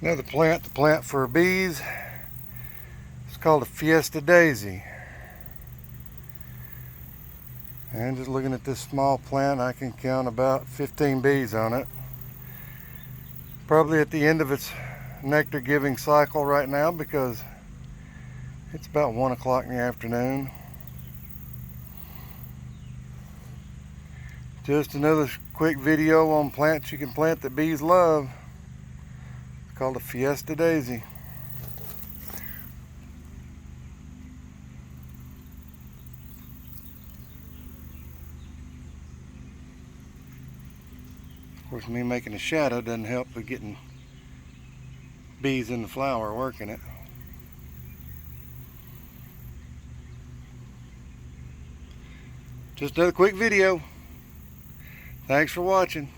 Another plant to plant for bees. It's called a Fiesta Daisy. And just looking at this small plant, I can count about 15 bees on it. Probably at the end of its nectar giving cycle right now because it's about 1 o'clock in the afternoon. Just another quick video on plants you can plant that bees love. It's called a Fiesta Daisy. Of course, me making a shadow doesn't help with getting bees in the flower working it. Just another quick video. Thanks for watching.